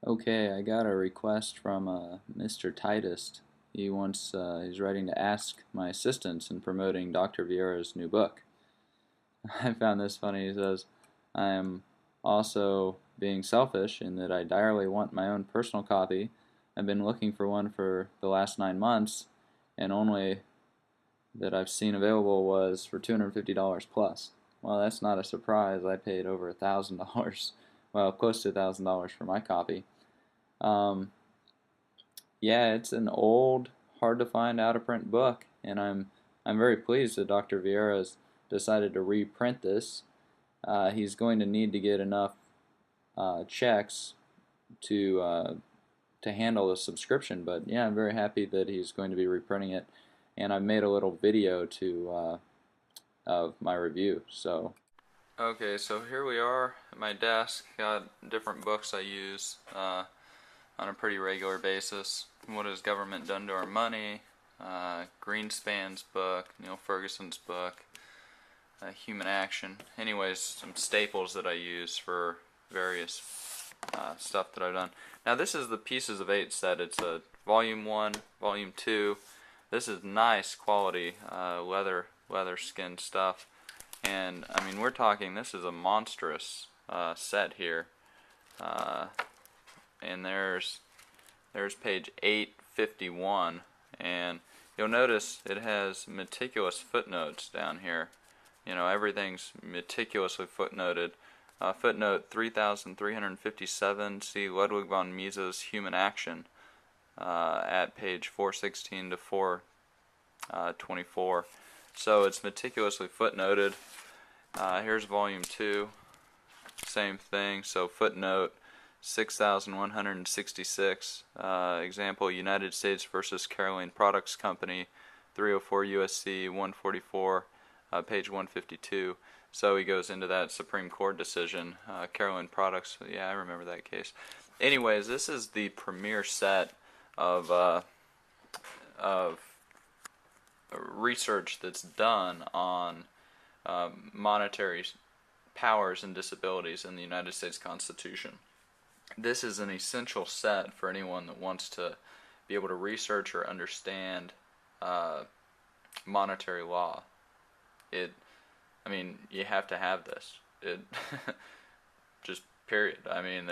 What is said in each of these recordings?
Okay, I got a request from Mr. Titus. He's writing to ask my assistance in promoting Dr. Vieira's new book. I found this funny. He says, I am also being selfish in that I direly want my own personal copy. I've been looking for one for the last 9 months, and only that I've seen available was for $250 plus. Well, that's not a surprise. I paid over $1,000, well, close to $1,000 for my copy. Um, yeah, it's an old, hard to find out of print book, and I'm very pleased that Dr. Vieira's decided to reprint this. He's going to need to get enough checks to uh, to handle the subscription, but yeah, I'm very happy that he's going to be reprinting it, and I've made a little video of my review. So okay, so here we are at my desk. Got different books I use on a pretty regular basis. What has government done to our money? Greenspan's book, Neil Ferguson's book, Human Action. Anyways, some staples that I use for various stuff that I've done. Now this is the Pieces of 8 set. It's a volume 1, volume 2. This is nice quality leather skin stuff. And I mean, we're talking, this is a monstrous set here. And there's page 851, and you'll notice it has meticulous footnotes down here. You know, everything's meticulously footnoted. Footnote 3357, see Ludwig von Mises' Human Action at page 416 to 424. So it's meticulously footnoted. Here's volume 2, same thing. So footnote 6166, example, United States versus Caroline Products Company, 304 USC 144, page 152. So he goes into that Supreme Court decision, Caroline Products. Yeah, I remember that case. Anyways, this is the premier set of research that's done on monetary powers and disabilities in the United States Constitution. This is an essential set for anyone that wants to be able to research or understand monetary law. I mean, you have to have this. Just period. I mean,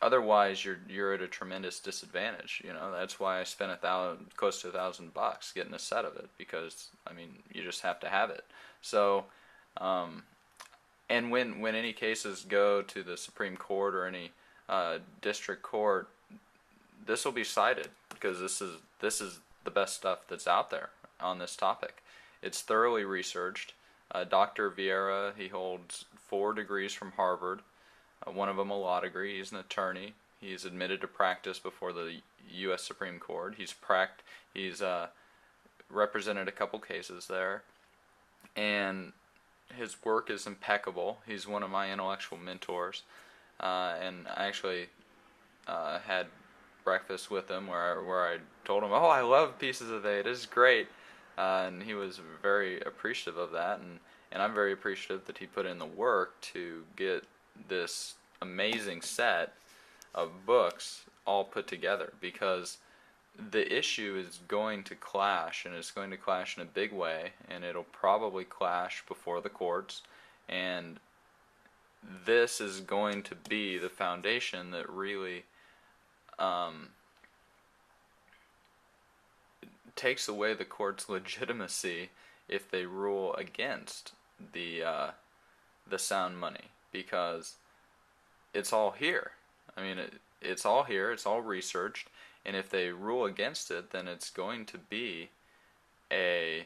otherwise you're at a tremendous disadvantage. You know, that's why I spent close to $1,000 getting a set of it, because I mean, you just have to have it. So, and when any cases go to the Supreme Court or any district court, this will be cited, because this is the best stuff that's out there on this topic. It's thoroughly researched. Dr. Vieira, he holds 4 degrees from Harvard, one of them a law degree. He's an attorney. He's admitted to practice before the U.S. Supreme Court. He's represented a couple cases there, and his work is impeccable. He's one of my intellectual mentors, and I actually had breakfast with him where I told him, "Oh, I love Pieces of 8. It's great," and he was very appreciative of that, and I'm very appreciative that he put in the work to get this amazing set of books all put together, because the issue is going to clash, and it's going to clash in a big way, and it'll probably clash before the courts, and this is going to be the foundation that really takes away the court's legitimacy if they rule against the sound money, because it's all here. I mean, it's all here, it's all researched, and if they rule against it, then it's going to be a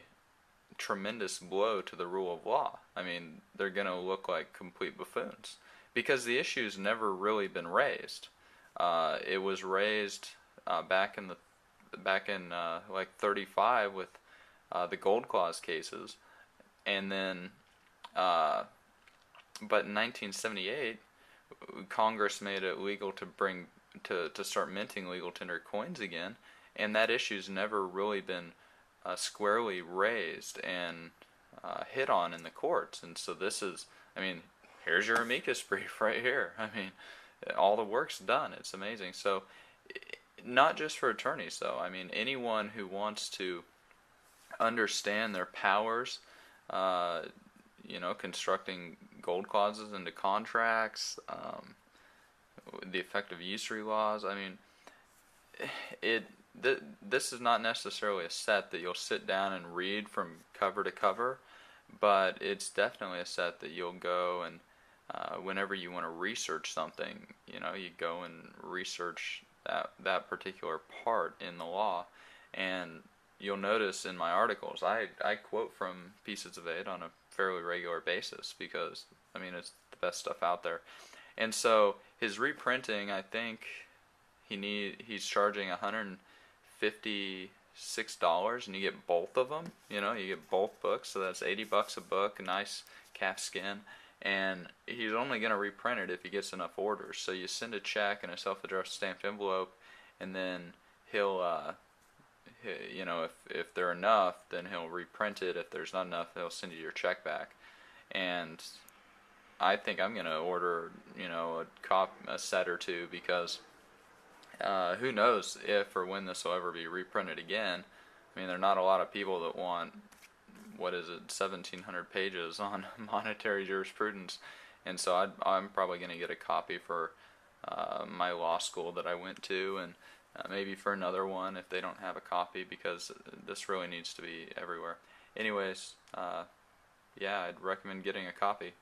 tremendous blow to the rule of law. I mean, they're going to look like complete buffoons, because the issue's never really been raised. It was raised back in like 35 with the Gold Clause cases, and then but in 1978, Congress made it legal to start minting legal tender coins again, and that issue's never really been squarely raised and hit on in the courts. And so this is, I mean, here's your amicus brief right here. I mean, all the work's done. It's amazing. So, not just for attorneys, though. I mean, anyone who wants to understand their powers, uh, constructing gold clauses into contracts, the effect of usury laws. I mean, it this is not necessarily a set that you'll sit down and read from cover to cover, but it's definitely a set that you'll go and whenever you want to research something, you go and research that particular part in the law, and you'll notice in my articles I quote from pieces of it on a fairly regular basis because I mean it's the best stuff out there. And so his reprinting, I think he's charging $156, and you get both of them. You get both books, so that's $80 a book, a nice calfskin, and he's only going to reprint it if he gets enough orders. So you send a check in a self-addressed stamped envelope, and then he'll, if there are enough, then he'll reprint it. If there's not enough, he'll send you your check back. And I think I'm going to order, a set or two because who knows if or when this will ever be reprinted again. I mean, there are not a lot of people that want, 1,700 pages on monetary jurisprudence. And so I'm probably going to get a copy for my law school that I went to, and maybe for another one if they don't have a copy, because this really needs to be everywhere. Anyways, yeah, I'd recommend getting a copy.